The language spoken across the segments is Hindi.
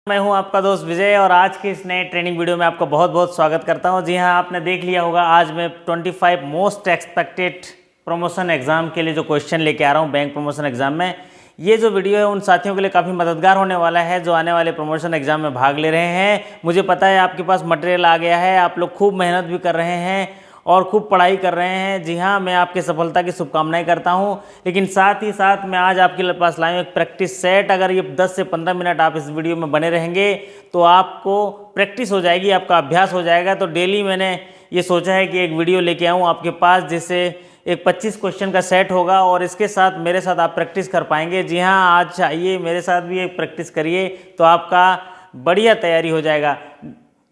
मैं हूं आपका दोस्त विजय और आज की इस नए ट्रेनिंग वीडियो में आपका बहुत बहुत स्वागत करता हूं। जी हां, आपने देख लिया होगा आज मैं 25 मोस्ट एक्सपेक्टेड प्रमोशन एग्जाम के लिए जो क्वेश्चन लेके आ रहा हूं बैंक प्रमोशन एग्जाम में। ये जो वीडियो है उन साथियों के लिए काफ़ी मददगार होने वाला है जो आने वाले प्रमोशन एग्जाम में भाग ले रहे हैं। मुझे पता है आपके पास मटेरियल आ गया है, आप लोग खूब मेहनत भी कर रहे हैं और खूब पढ़ाई कर रहे हैं। जी हाँ, मैं आपकी सफलता की शुभकामनाएं करता हूं। लेकिन साथ ही साथ मैं आज आपके पास लाया हूं एक प्रैक्टिस सेट। अगर ये 10 से 15 मिनट आप इस वीडियो में बने रहेंगे तो आपको प्रैक्टिस हो जाएगी, आपका अभ्यास हो जाएगा। तो डेली मैंने ये सोचा है कि एक वीडियो लेके आऊँ आपके पास जिससे एक 25 क्वेश्चन का सेट होगा और इसके साथ मेरे साथ आप प्रैक्टिस कर पाएंगे। जी हाँ, आज आइए मेरे साथ भी एक प्रैक्टिस करिए तो आपका बढ़िया तैयारी हो जाएगा।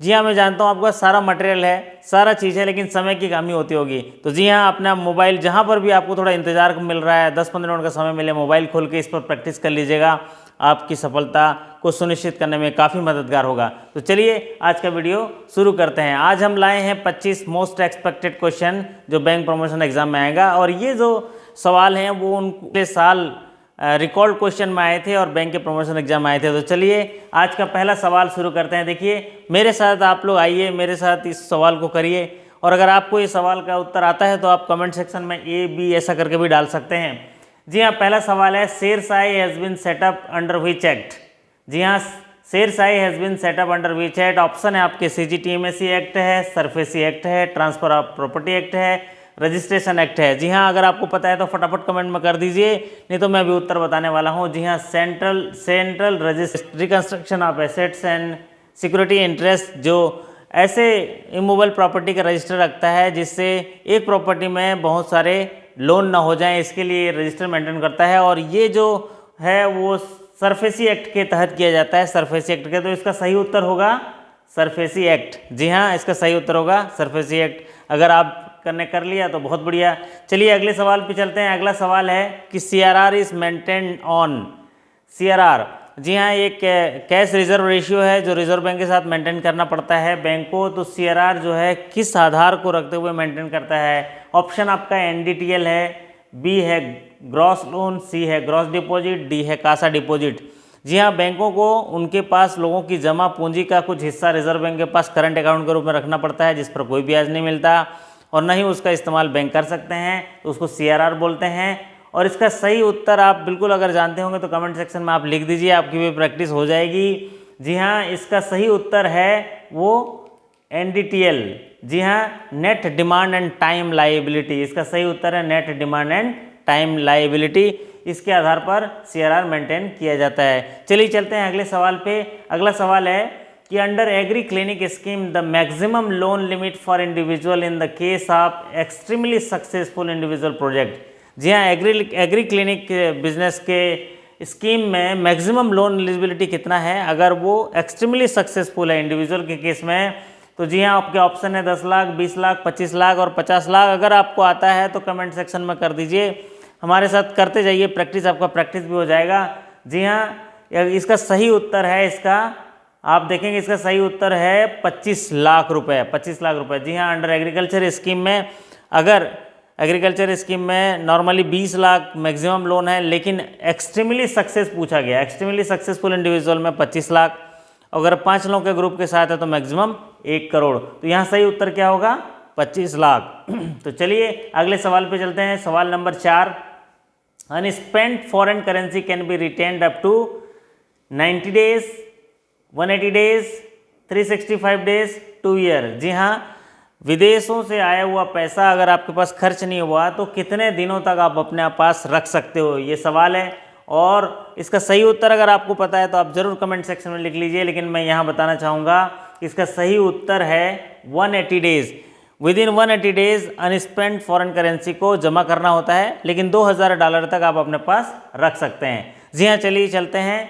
जी हाँ, मैं जानता हूँ आपके पास सारा मटेरियल है, सारा चीज़ है, लेकिन समय की कमी होती होगी। तो जी हाँ, अपना मोबाइल जहाँ पर भी आपको थोड़ा इंतजार मिल रहा है, 10-15 मिनट का समय मिले, मोबाइल खोल के इस पर प्रैक्टिस कर लीजिएगा। आपकी सफलता को सुनिश्चित करने में काफ़ी मददगार होगा। तो चलिए आज का वीडियो शुरू करते हैं। आज हम लाए हैं 25 मोस्ट एक्सपेक्टेड क्वेश्चन जो बैंक प्रमोशन एग्जाम में आएगा और ये जो सवाल हैं वो उनके साल रिकॉर्ड क्वेश्चन में आए थे और बैंक के प्रमोशन एग्जाम में आए थे। तो चलिए आज का पहला सवाल शुरू करते हैं। देखिए मेरे साथ आप लोग आइए, मेरे साथ इस सवाल को करिए और अगर आपको इस सवाल का उत्तर आता है तो आप कमेंट सेक्शन में ए बी ऐसा करके भी डाल सकते हैं। जी हाँ, पहला सवाल है CERSAI has been set up under which act. जी हाँ, CERSAI has been set up under which act. Option है आपके CGTMSE एक्ट है, सरफेसी एक्ट है, ट्रांसफर ऑफ प्रॉपर्टी एक्ट है, रजिस्ट्रेशन एक्ट है। जी हाँ, अगर आपको पता है तो फटाफट कमेंट में कर दीजिए, नहीं तो मैं अभी उत्तर बताने वाला हूँ। जी हाँ, central reconstruction of assets and security interest जो ऐसे इमूवेबल प्रॉपर्टी का रजिस्टर रखता है जिससे एक प्रॉपर्टी में बहुत सारे लोन ना हो जाएं, इसके लिए रजिस्टर मेंटेन करता है और ये जो है वो सरफेसी एक्ट के तहत किया जाता है, सरफेसी एक्ट के। तो इसका सही उत्तर होगा सरफेसी एक्ट। जी हाँ, इसका सही उत्तर होगा सरफेसी एक्ट। अगर आप कर लिया तो बहुत बढ़िया। चलिए अगले सवाल पे चलते हैं। अगला सवाल है कि CRR is maintained on. CRR, जी हाँ, एक कैश रिजर्व रेशियो है जो रिजर्व बैंक के साथ मेंटेन करना पड़ता है बैंक को। तो CRR जो है किस आधार को रखते हुए मेंटेन करता है? ऑप्शन आपका NDTL है, बी है ग्रॉस लोन, सी है ग्रॉस डिपॉजिट, डी है कासा डिपॉजिट। जी हाँ, बैंकों को उनके पास लोगों की जमा पूंजी का कुछ हिस्सा रिजर्व बैंक के पास करंट अकाउंट के रूप में रखना पड़ता है जिस पर कोई ब्याज नहीं मिलता और न ही उसका इस्तेमाल बैंक कर सकते हैं, तो उसको CRR बोलते हैं। और इसका सही उत्तर आप बिल्कुल अगर जानते होंगे तो कमेंट सेक्शन में आप लिख दीजिए, आपकी भी प्रैक्टिस हो जाएगी। जी हाँ, इसका सही उत्तर है वो NDTL। जी हाँ, net demand and time liability. इसका सही उत्तर है net demand and time liability. इसके आधार पर CRR मेंटेन किया जाता है। चलिए चलते हैं अगले सवाल पे। अगला सवाल है कि under agri clinic scheme the maximum loan limit for individual in the case of extremely successful individual project. जी हाँ, एग्री क्लिनिक बिजनेस के स्कीम में मैक्सिमम लोन एलिजिबिलिटी कितना है अगर वो एक्सट्रीमली सक्सेसफुल है इंडिविजुअल के केस में? तो जी हाँ, आपके ऑप्शन है 10 लाख, 20 लाख, 25 लाख और 50 लाख। अगर आपको आता है तो कमेंट सेक्शन में कर दीजिए, हमारे साथ करते जाइए प्रैक्टिस, आपका प्रैक्टिस भी हो जाएगा। जी हाँ, इसका सही उत्तर है, इसका आप देखेंगे इसका सही उत्तर है 25 लाख रुपए, 25 लाख रुपए। जी हाँ, अंडर एग्रीकल्चर स्कीम में, अगर एग्रीकल्चर स्कीम में नॉर्मली 20 लाख मैक्सिमम लोन है, लेकिन एक्सट्रीमली सक्सेस पूछा गया, एक्सट्रीमली सक्सेसफुल इंडिविजुअल में 25 लाख, अगर 5 लोगों के ग्रुप के साथ है तो मैक्सिमम 1 करोड़। तो यहाँ सही उत्तर क्या होगा? 25 लाख। तो चलिए अगले सवाल पे चलते हैं। सवाल नंबर 4, unspent foreign currency can be retained up to 90 days, 180 days, 365 days, 2 year. जी हाँ, विदेशों से आया हुआ पैसा अगर आपके पास खर्च नहीं हुआ तो कितने दिनों तक आप अपने पास रख सकते हो, ये सवाल है। और इसका सही उत्तर अगर आपको पता है तो आप जरूर कमेंट सेक्शन में लिख लीजिए, लेकिन मैं यहाँ बताना चाहूँगा इसका सही उत्तर है 180 days. Within 180 days unspent foreign currency को जमा करना होता है, लेकिन $2000 तक आप अपने पास रख सकते हैं। जी हाँ, चलिए चलते हैं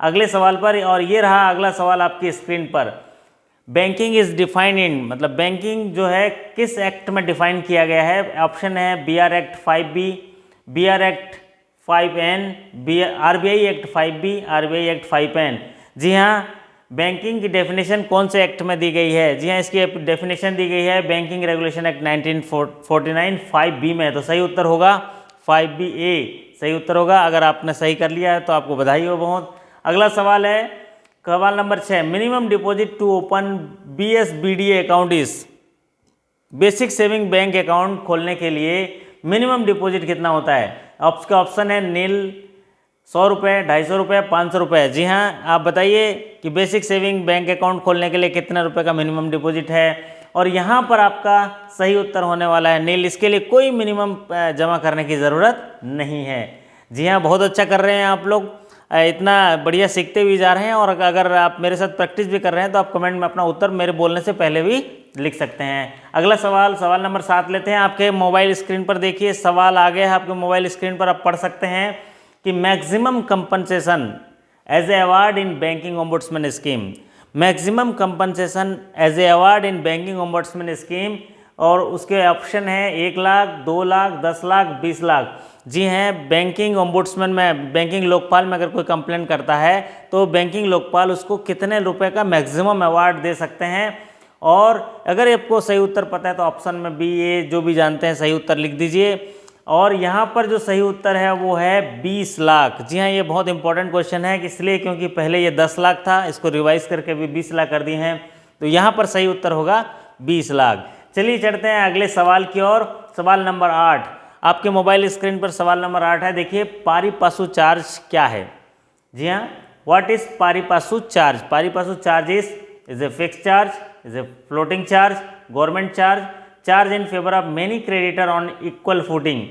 अगले सवाल पर। और ये रहा अगला सवाल आपकी स्क्रीन पर। बैंकिंग इज डिफाइंड इन, मतलब बैंकिंग जो है किस एक्ट में डिफाइन किया गया है? ऑप्शन है BR act 5B, BR act 5N, RBI act 5B, RBI act 5N। जी हाँ, बैंकिंग की डेफिनेशन कौन से एक्ट में दी गई है? जी हाँ, इसकी डेफिनेशन दी गई है बैंकिंग रेगुलेशन एक्ट 1949 5B में। तो सही उत्तर होगा 5BA, सही उत्तर होगा। अगर आपने सही कर लिया है तो आपको बधाई हो बहुत। अगला सवाल है सवाल number 6, minimum deposit to open BSBDA account is, basic saving bank account खोलने के लिए मिनिमम डिपॉजिट कितना होता है? आपका ऑप्शन है नील, 100 रुपये, 250 रुपये, 500 रुपये। जी हाँ, आप बताइए कि बेसिक सेविंग बैंक अकाउंट खोलने के लिए कितने रुपए का मिनिमम डिपॉजिट है। और यहाँ पर आपका सही उत्तर होने वाला है नील, इसके लिए कोई मिनिमम जमा करने की ज़रूरत नहीं है। जी हाँ, बहुत अच्छा कर रहे हैं आप लोग, इतना बढ़िया सीखते भी जा रहे हैं। और अगर आप मेरे साथ प्रैक्टिस भी कर रहे हैं तो आप कमेंट में अपना उत्तर मेरे बोलने से पहले भी लिख सकते हैं। अगला सवाल, सवाल नंबर 7 लेते हैं। आपके मोबाइल स्क्रीन पर देखिए सवाल आ गया है, आपके मोबाइल स्क्रीन पर आप पढ़ सकते हैं कि maximum compensation as a award in banking ombudsman scheme, maximum compensation as a award in banking ombudsman scheme, और उसके ऑप्शन है 1 लाख, 2 लाख, 10 लाख, 20 लाख। जी हैं, बैंकिंग ओम्बुड्समैन में, बैंकिंग लोकपाल में अगर कोई कंप्लेन करता है तो बैंकिंग लोकपाल उसको कितने रुपए का मैक्सिमम अवार्ड दे सकते हैं। और अगर आपको सही उत्तर पता है तो ऑप्शन में बी, ए जो भी जानते हैं सही उत्तर लिख दीजिए। और यहाँ पर जो सही उत्तर है वो है 20 लाख। जी हाँ, ये बहुत इंपॉर्टेंट क्वेश्चन है, इसलिए क्योंकि पहले ये 10 लाख था, इसको रिवाइज करके भी 20 लाख कर दिए हैं, तो यहाँ पर सही उत्तर होगा 20 लाख। चलिए चढ़ते हैं अगले सवाल की ओर। सवाल नंबर 8, आपके मोबाइल स्क्रीन पर सवाल नंबर 8 है। देखिए, पारी पासु चार्ज क्या है? जी हाँ, व्हाट इज पारी passu charge? Pari passu charge is a fix charge, is a floating charge, government charge, charge in favour of many creditor on equal footing.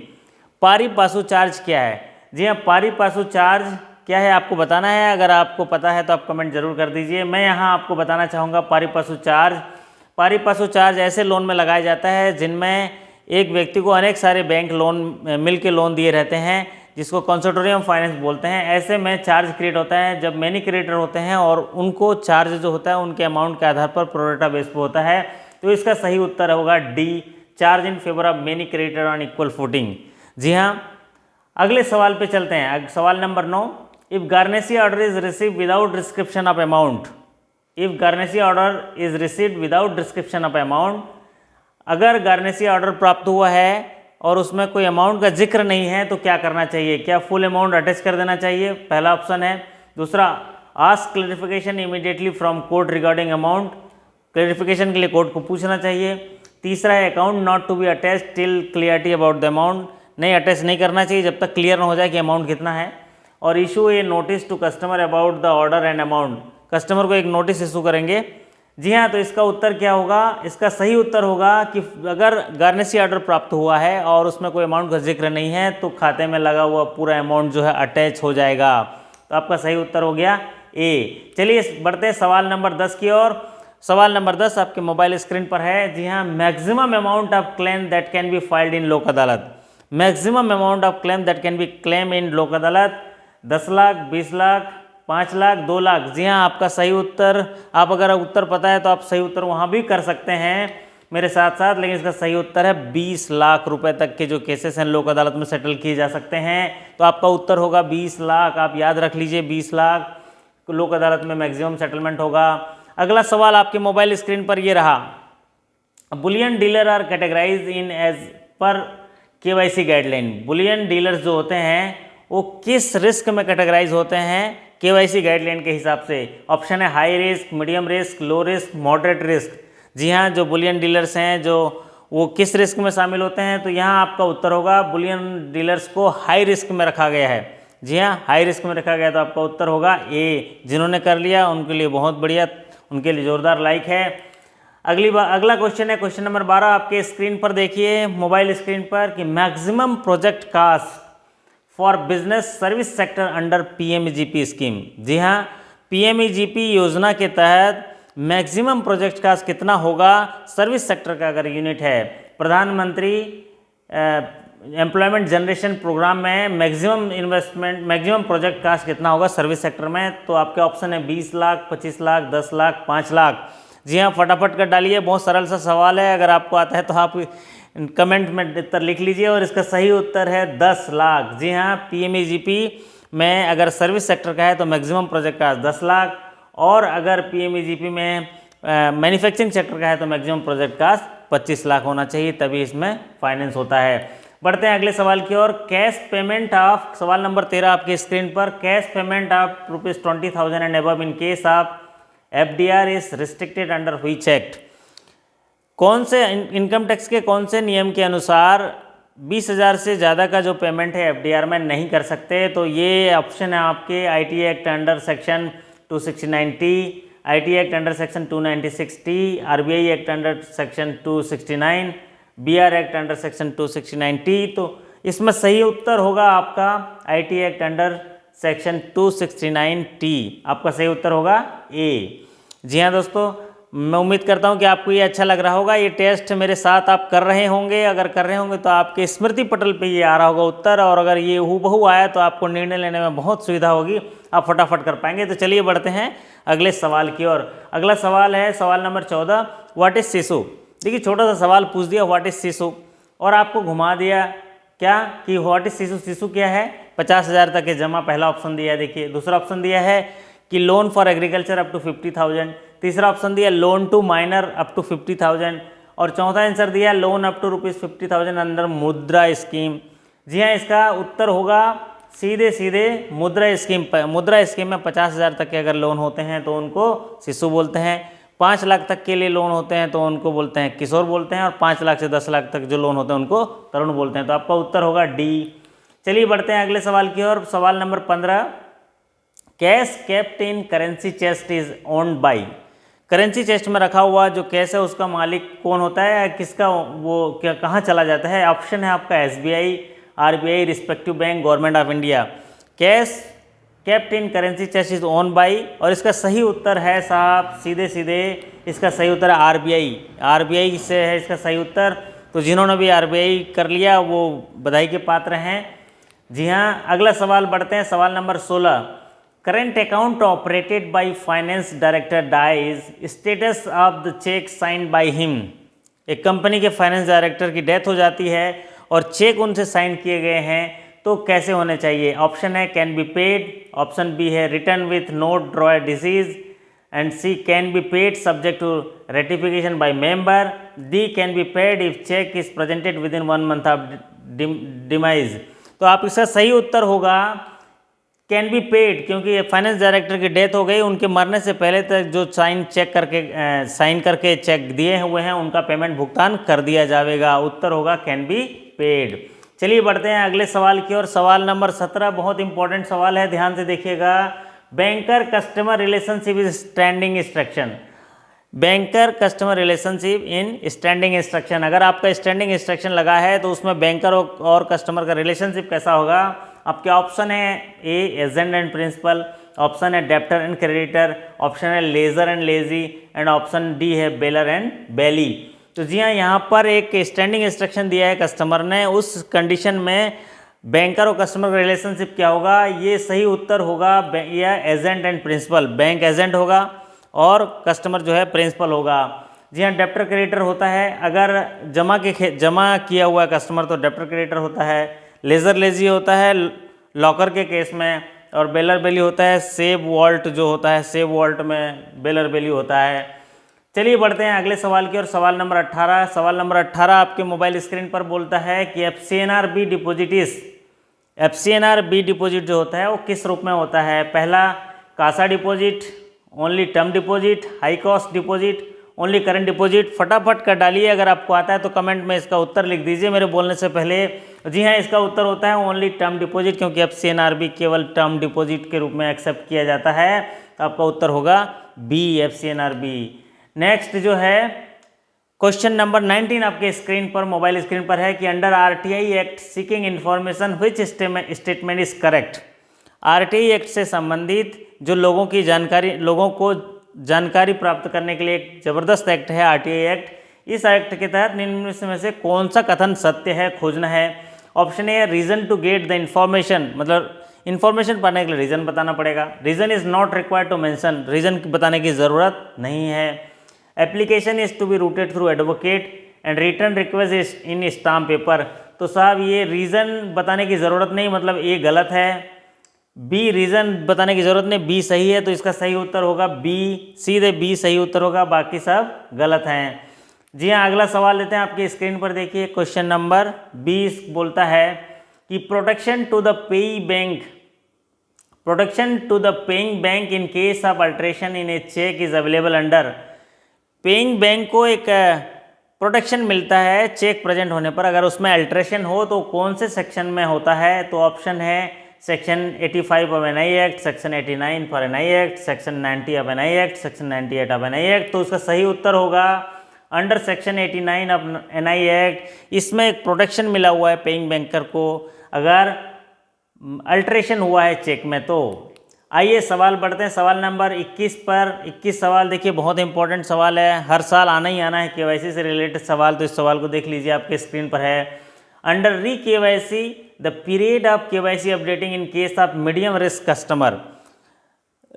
Pari passu charge क्या है? जी हाँ, पारी पासु चार्ज क्या है आपको बताना है। अगर आपको पता है तो आप कमेंट जरूर कर दीजिए। मैं यहाँ आपको बताना चाहूँगा पारी passu charge. Pari passu charge ऐसे लोन में लगाया जाता है जिनमें एक व्यक्ति को अनेक सारे बैंक लोन मिल के लोन दिए रहते हैं, जिसको कंसोर्टियम फाइनेंस बोलते हैं। ऐसे में चार्ज क्रिएट होता है जब मैनी क्रेडिटर होते हैं और उनको चार्ज जो होता है उनके अमाउंट के आधार पर प्रोरेटा बेस पे होता है। तो इसका सही उत्तर होगा D, charge in favour of many creditor on equal footing. जी हाँ, अगले सवाल पे चलते हैं। सवाल नंबर 9, if garnishee order is receive without description of amount, if garnishee order is received without description of amount, अगर गार्नेसी ऑर्डर प्राप्त हुआ है और उसमें कोई अमाउंट का जिक्र नहीं है तो क्या करना चाहिए? क्या फुल अमाउंट अटैच कर देना चाहिए? पहला ऑप्शन है। दूसरा, ask clarification immediately from court regarding amount, clarification के लिए कोर्ट को पूछना चाहिए। तीसरा है, account not to be attach till clarity about the amount, नहीं अटैच नहीं करना चाहिए जब तक क्लियर ना हो जाए कि अमाउंट कितना है। और issue a notice to customer about the order and amount, customer को एक नोटिस इशू करेंगे। जी हाँ, तो इसका उत्तर क्या होगा? इसका सही उत्तर होगा कि अगर गार्नेसी ऑर्डर प्राप्त हुआ है और उसमें कोई अमाउंट का जिक्र नहीं है तो खाते में लगा हुआ पूरा अमाउंट जो है अटैच हो जाएगा। तो आपका सही उत्तर हो गया ए। चलिए बढ़ते हैं सवाल नंबर 10 की ओर। सवाल नंबर 10 आपके मोबाइल स्क्रीन पर है। जी हाँ, maximum amount of claim that can be filed in लोक अदालत, maximum amount of claim that can be claim in लोक अदालत 10 लाख, 20 लाख, 5 लाख, 2 लाख। जी हाँ, आपका सही उत्तर, आप अगर उत्तर पता है तो आप सही उत्तर वहाँ भी कर सकते हैं मेरे साथ साथ, लेकिन इसका सही उत्तर है 20 लाख रुपए तक के जो केसेस हैं लोक अदालत में सेटल किए जा सकते हैं। तो आपका उत्तर होगा 20 लाख। आप याद रख लीजिए, 20 लाख लोक अदालत में मैक्सिमम सेटलमेंट होगा। अगला सवाल आपके मोबाइल स्क्रीन पर ये रहा, bullion dealer are categorize in as per KYC guideline. Bullion dealers जो होते हैं वो किस रिस्क में कैटेगराइज होते हैं KYC गाइडलाइन के हिसाब से? ऑप्शन है high risk, medium risk, low risk, moderate risk. जी हाँ, जो बुलियन डीलर्स हैं जो वो किस रिस्क में शामिल होते हैं? तो यहाँ आपका उत्तर होगा बुलियन डीलर्स को हाई रिस्क में रखा गया है। जी हाँ, हाई रिस्क में रखा गया, तो आपका उत्तर होगा ए। जिन्होंने कर लिया उनके लिए बहुत बढ़िया, उनके लिए जोरदार लाइक है। अगला क्वेश्चन है क्वेश्चन नंबर 12 आपके स्क्रीन पर देखिए मोबाइल स्क्रीन पर कि maximum project cost for business service sector under PMEGP scheme. जी हाँ, PMEGP योजना के तहत मैक्सिमम प्रोजेक्ट कास्ट कितना होगा सर्विस सेक्टर का अगर यूनिट है? प्रधानमंत्री एम्प्लॉयमेंट जनरेशन प्रोग्राम में maximum investment, maximum project cost कितना होगा सर्विस सेक्टर में? तो आपके ऑप्शन है 20 लाख, 25 लाख, 10 लाख, 5 लाख। जी हाँ, फटाफट कर डालिए, बहुत सरल सा सवाल है। अगर आपको आता है तो आप कमेंट में उत्तर लिख लीजिए। और इसका सही उत्तर है 10 लाख। जी हाँ, PMEGP में अगर सर्विस सेक्टर का है तो मैक्सिमम प्रोजेक्ट कास्ट 10 लाख, और अगर PMEGP में मैन्युफैक्चरिंग सेक्टर का है तो मैक्सिमम प्रोजेक्ट कास्ट 25 लाख होना चाहिए, तभी इसमें फाइनेंस होता है। बढ़ते हैं अगले सवाल की ओर। कैश पेमेंट ऑफ, सवाल नंबर 13 आपके स्क्रीन पर, cash payment of ₹20,000 and above in case of FDR is restricted under which act. कौन से इनकम टैक्स के कौन से नियम के अनुसार 20,000 से ज़्यादा का जो पेमेंट है FDR में नहीं कर सकते? तो ये ऑप्शन है आपके IT act under section 269T, IT act under section 296T, RBI act under section 269, BR act under section 269T। तो इसमें सही उत्तर होगा आपका IT act under section 269T, आपका सही उत्तर होगा A। जी हाँ दोस्तों, मैं उम्मीद करता हूँ कि आपको ये अच्छा लग रहा होगा। ये टेस्ट मेरे साथ आप कर रहे होंगे, अगर कर रहे होंगे तो आपके स्मृति पटल पे ये आ रहा होगा उत्तर, और अगर ये हूबहू आया तो आपको निर्णय लेने में बहुत सुविधा होगी, आप फटाफट कर पाएंगे। तो चलिए बढ़ते हैं अगले सवाल की ओर। अगला सवाल है सवाल नंबर 14, व्हाट इज शिशु। देखिए छोटा सा सवाल पूछ दिया व्हाट इज शिशु, और आपको घुमा दिया क्या कि व्हाट इज शिशु, शिशु क्या है, 50,000 तक के जमा, पहला ऑप्शन दिया है। देखिए दूसरा ऑप्शन दिया है कि loan for agriculture up to 50,000, तीसरा ऑप्शन दिया loan to minor up to 50,000, और चौथा आंसर दिया loan up to ₹50,000 under Mudra scheme. जी हाँ, इसका उत्तर होगा सीधे सीधे मुद्रा स्कीम पर। मुद्रा स्कीम में 50,000 तक के अगर लोन होते हैं तो उनको शिशु बोलते हैं, 5 लाख तक के लिए लोन होते हैं तो उनको बोलते हैं किशोर बोलते हैं, और 5 लाख से 10 लाख तक जो लोन होते हैं उनको तरुण बोलते हैं। तो आपका उत्तर होगा डी। चलिए बढ़ते हैं अगले सवाल की ओर। सवाल number 15, cash kept in currency chest is owned by. Currency chest में रखा हुआ जो कैश है उसका मालिक कौन होता है, किसका वो क्या कहाँ चला जाता है? ऑप्शन है आपका SBI, RBI, respective bank, government of India. Cash kept in currency chest is own by, और इसका सही उत्तर है साहब सीधे सीधे, इसका सही उत्तर है RBI। RBI से है इसका सही उत्तर। तो जिन्होंने भी RBI कर लिया वो बधाई के पात्र हैं। जी हाँ, अगला सवाल बढ़ते हैं। सवाल number 16, current account operated by finance director dies, status of the cheque signed by him. एक कंपनी के फाइनेंस डायरेक्टर की डेथ हो जाती है और चेक उनसे साइन किए गए हैं, तो कैसे होने चाहिए? ऑप्शन है can be paid, option B है return with note drawer deceased, and C can be paid subject to ratification by member, D can be paid if cheque is presented within 1 month of demise. तो आप इसका सही उत्तर होगा कैन बी पेड, क्योंकि फाइनेंस डायरेक्टर की डेथ हो गई, उनके मरने से पहले तक जो साइन करके चेक दिए हुए हैं उनका पेमेंट भुगतान कर दिया जाएगा। उत्तर होगा कैन बी पेड। चलिए बढ़ते हैं अगले सवाल की ओर। सवाल नंबर 17 बहुत इंपॉर्टेंट सवाल है, ध्यान से देखिएगा। Banker customer relationship is standing instruction. Banker customer relationship in standing instruction, अगर आपका स्टैंडिंग इंस्ट्रक्शन लगा है तो उसमें बैंकर और कस्टमर का रिलेशनशिप कैसा होगा? आपके ऑप्शन है a agent and principal, option है डेप्टर एंड क्रेडिटर, ऑप्शन है lessor and lessee, and option D है बेलर एंड बेली। तो जी हाँ, यहाँ पर एक स्टैंडिंग इंस्ट्रक्शन दिया है कस्टमर ने, उस कंडीशन में बैंकर और कस्टमर का रिलेशनशिप क्या होगा? ये सही उत्तर होगा या agent and principal. Bank agent होगा और कस्टमर जो है प्रिंसिपल होगा। जी हाँ, डेप्टर क्रेडिटर होता है, अगर जमा किया हुआ कस्टमर तो डेप्टर क्रेडिटर होता है, लेजर लेजी होता है लॉकर के केस में, और बेलर बेली होता है सेव वॉल्ट जो होता है, सेव वॉल्ट में बेलर बेली होता है। चलिए बढ़ते हैं अगले सवाल की ओर। सवाल नंबर 18। सवाल नंबर 18 आपके मोबाइल स्क्रीन पर बोलता है कि FCNR-B डिपोजिटिस, FCNR-B डिपोजिट जो होता है वो किस रूप में होता है? पहला CASA deposit, only term deposit, high cost deposit, only current deposit. फटाफट कर डालिए, अगर आपको आता है तो कमेंट में इसका उत्तर लिख दीजिए मेरे बोलने से पहले। जी हाँ, इसका उत्तर होता है ओनली टर्म डिपोजिट, क्योंकि FCNR-B केवल टर्म डिपोजिट के रूप में एक्सेप्ट किया जाता है। तो आपका उत्तर होगा बी, FCNR-B। नेक्स्ट जो है क्वेश्चन नंबर 19 आपके स्क्रीन पर, मोबाइल स्क्रीन पर है कि under RTI act seeking information which statement is correct. RTI act से संबंधित जो लोगों को जानकारी प्राप्त करने के लिए एक जबरदस्त एक्ट है RTI एक्ट। इस एक्ट के तहत निम्न में से कौन सा कथन सत्य है खोजना है? Option A reason to get the information, मतलब इन्फॉर्मेशन पाने के लिए रीजन बताना पड़ेगा। Reason is not required to mention, reason बताने की जरूरत नहीं है। Application is to be routed through advocate and return request in stamp paper. तो साहब ये रीजन बताने की ज़रूरत नहीं, मतलब ए गलत है। बी रीजन बताने की ज़रूरत नहीं, बी सही है, तो इसका सही उत्तर होगा बी, सीधे बी सही उत्तर होगा, बाकी सब गलत हैं। जी हाँ, अगला सवाल लेते हैं, आपकी स्क्रीन पर देखिए। क्वेश्चन नंबर 20 बोलता है कि protection to the paying bank in case of alteration in a cheque is available under. Paying bank को एक प्रोटेक्शन मिलता है चेक प्रेजेंट होने पर, अगर उसमें अल्ट्रेशन हो तो कौन से सेक्शन में होता है? तो ऑप्शन है section 85 of NI act, section 89 for NI act, section 90 of NI act, section 98 of NI act. तो उसका सही उत्तर होगा under section 89 of NI act. इसमें एक प्रोटेक्शन मिला हुआ है पेइंग बैंकर को अगर अल्ट्रेशन हुआ है चेक में। तो आइए सवाल बढ़ते हैं सवाल नंबर 21 पर। 21 सवाल देखिए, बहुत इंपॉर्टेंट सवाल है, हर साल आना ही आना है केवाईसी से रिलेटेड सवाल। तो इस सवाल को देख लीजिए, आपके स्क्रीन पर है। अंडर री KYC the period of KYC updating in case of medium risk customer.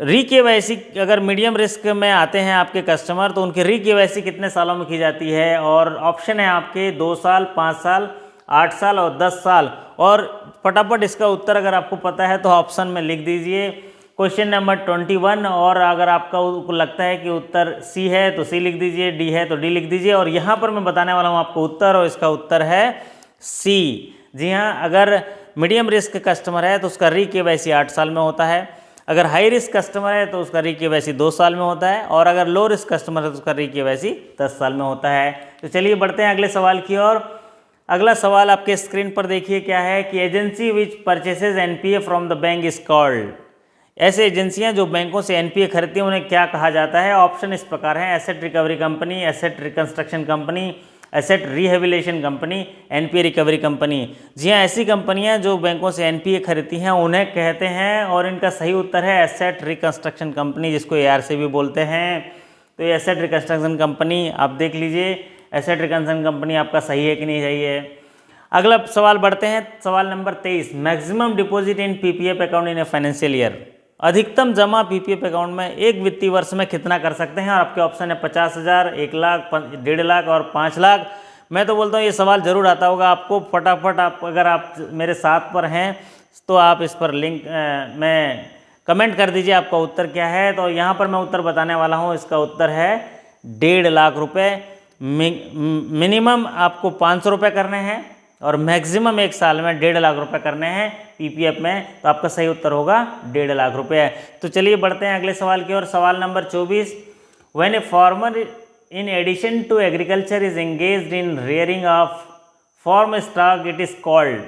री केवाईसी अगर मीडियम रिस्क में आते हैं आपके कस्टमर तो उनकी री केवाईसी कितने सालों में की जाती है? और ऑप्शन है आपके 2 साल, 5 साल, 8 साल और 10 साल। और फटाफट इसका उत्तर अगर आपको पता है तो ऑप्शन में लिख दीजिए क्वेश्चन नंबर 21। और अगर आपका लगता है कि उत्तर सी है तो सी लिख दीजिए, डी है तो डी लिख दीजिए। और यहाँ पर मैं बताने वाला हूँ आपको उत्तर, और इसका उत्तर है सी। जी हाँ, अगर मीडियम रिस्क कस्टमर है तो उसका री केवाईसी 8 साल में होता है, अगर हाई रिस्क कस्टमर है तो उसका री केवाईसी 2 साल में होता है, और अगर लो रिस्क कस्टमर है तो उसका री केवाईसी 10 साल में होता है। तो चलिए बढ़ते हैं अगले सवाल की ओर। अगला सवाल आपके स्क्रीन पर देखिए क्या है कि agency which purchases NPA from the bank is called. ऐसे एजेंसियां जो बैंकों से एनपीए खरीदती हैं उन्हें क्या कहा जाता है? ऑप्शन इस प्रकार हैं, asset recovery company, asset reconstruction company, asset rehabilitation company, NPA recovery company. जी हाँ, ऐसी कंपनियां जो बैंकों से एनपीए खरीदती हैं उन्हें कहते हैं, और इनका सही उत्तर है एसेट रिकंस्ट्रक्शन कंपनी, जिसको एआर से भी बोलते हैं। तो ये एसेट रिकंस्ट्रक्शन कंपनी आप देख लीजिए, एसेट रिकंस्ट्रक्शन कंपनी आपका सही है कि नहीं सही है। अगला सवाल बढ़ते हैं, सवाल number 23। Maximum deposit in PPF account in a financial year. अधिकतम जमा पीपीएफ अकाउंट में एक वित्तीय वर्ष में कितना कर सकते हैं? और आपके ऑप्शन है 50,000, 1 लाख, 1.5 लाख और 5 लाख। मैं तो बोलता हूँ ये सवाल जरूर आता होगा आपको। फटाफट आप अगर आप मेरे साथ पर हैं तो आप इस पर लिंक में कमेंट कर दीजिए आपका उत्तर क्या है। तो यहाँ पर मैं उत्तर बताने वाला हूँ, इसका उत्तर है 1.5 लाख रुपये। मिनिमम आपको 500 रुपये करने हैं और मैक्सिमम एक साल में 1.5 लाख रुपए करने हैं पीपीएफ में। तो आपका सही उत्तर होगा 1.5 लाख रुपए। तो चलिए बढ़ते हैं अगले सवाल की ओर। सवाल number 24। When a farmer in addition to agriculture is engaged in rearing of farm stock it is called.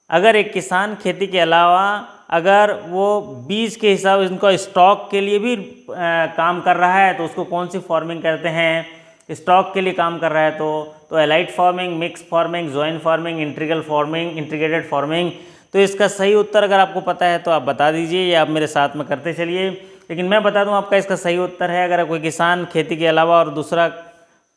अगर एक किसान खेती के अलावा अगर वो बीज के हिसाब इनका स्टॉक के लिए भी काम कर रहा है तो उसको कौन सी फार्मिंग कहते हैं? स्टॉक के लिए काम कर रहा है तो allied farming, mixed farming, joint farming, integral farming, integrated farming. तो इसका सही उत्तर अगर आपको पता है तो आप बता दीजिए या आप मेरे साथ में करते चलिए। लेकिन मैं बता दूं आपका इसका सही उत्तर है, अगर कोई किसान खेती के अलावा और दूसरा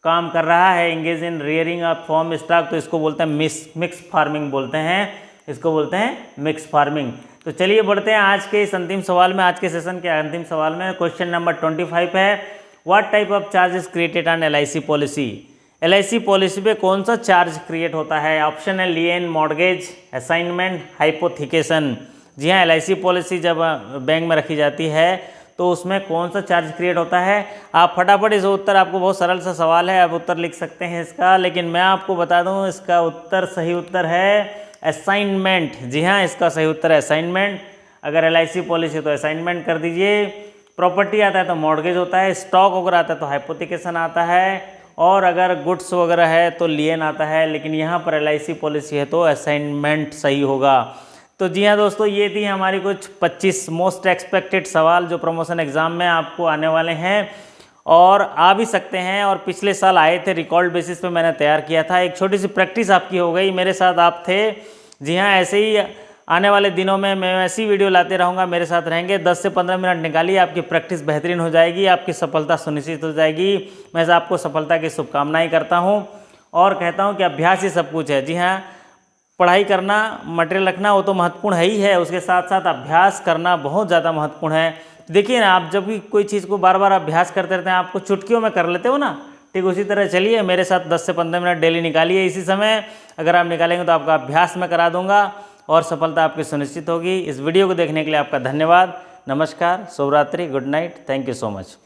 काम कर रहा है engage in rearing of farm stock, तो इसको बोलते हैं मिक्स फार्मिंग बोलते हैं, इसको बोलते हैं मिक्स फार्मिंग। तो चलिए बढ़ते हैं आज के इस अंतिम सवाल में, आज के सेशन के अंतिम सवाल में। क्वेश्चन नंबर 25 है, what type of charge is created on LIC policy. LIC policy पे कौन सा चार्ज क्रिएट होता है? ऑप्शन है लिएन, मॉर्गेज, असाइनमेंट, हाइपोथिकेशन। जी हाँ, एलआईसी पॉलिसी जब बैंक में रखी जाती है तो उसमें कौन सा चार्ज क्रिएट होता है? आप फटाफट इस उत्तर, आपको बहुत सरल सा सवाल है, आप उत्तर लिख सकते हैं इसका, लेकिन मैं आपको बता दूं इसका उत्तर, सही उत्तर है असाइनमेंट। जी हाँ, इसका सही उत्तर है असाइनमेंट। अगर एलआईसी पॉलिसी तो असाइनमेंट कर दीजिए, प्रॉपर्टी आता है तो मॉर्गेज होता है, स्टॉक वगैरह आता है तो हाइपोथिकेशन आता है, और अगर गुड्स वगैरह है तो लियन आता है। लेकिन यहाँ पर एलआईसी पॉलिसी है तो असाइनमेंट सही होगा। तो जी हाँ दोस्तों, ये थी हमारी कुछ 25 मोस्ट एक्सपेक्टेड सवाल जो प्रमोशन एग्जाम में आपको आने वाले हैं और आ भी सकते हैं, और पिछले साल आए थे, रिकॉर्ड बेसिस पे मैंने तैयार किया था। एक छोटी सी प्रैक्टिस आपकी हो गई, मेरे साथ आप थे। जी हाँ, ऐसे ही आने वाले दिनों में मैं ऐसी वीडियो लाते रहूँगा, मेरे साथ रहेंगे। 10 से 15 मिनट निकालिए, आपकी प्रैक्टिस बेहतरीन हो जाएगी, आपकी सफलता सुनिश्चित हो जाएगी। मैं आपको सफलता की शुभकामनाएं करता हूँ और कहता हूँ कि अभ्यास ही सब कुछ है। जी हाँ, पढ़ाई करना, मटेरियल रखना वो तो महत्वपूर्ण है ही है, उसके साथ साथ अभ्यास करना बहुत ज़्यादा महत्वपूर्ण है। देखिए ना, आप जब भी कोई चीज़ को बार बार अभ्यास करते रहते हैं, आपको चुटकियों में कर लेते हो ना, ठीक उसी तरह चलिए मेरे साथ 10 से 15 मिनट डेली निकालिए। इसी समय अगर आप निकालेंगे तो आपका अभ्यास मैं करा दूंगा और सफलता आपकी सुनिश्चित होगी। इस वीडियो को देखने के लिए आपका धन्यवाद। नमस्कार, शुभ रात्रि, good night, thank you so much.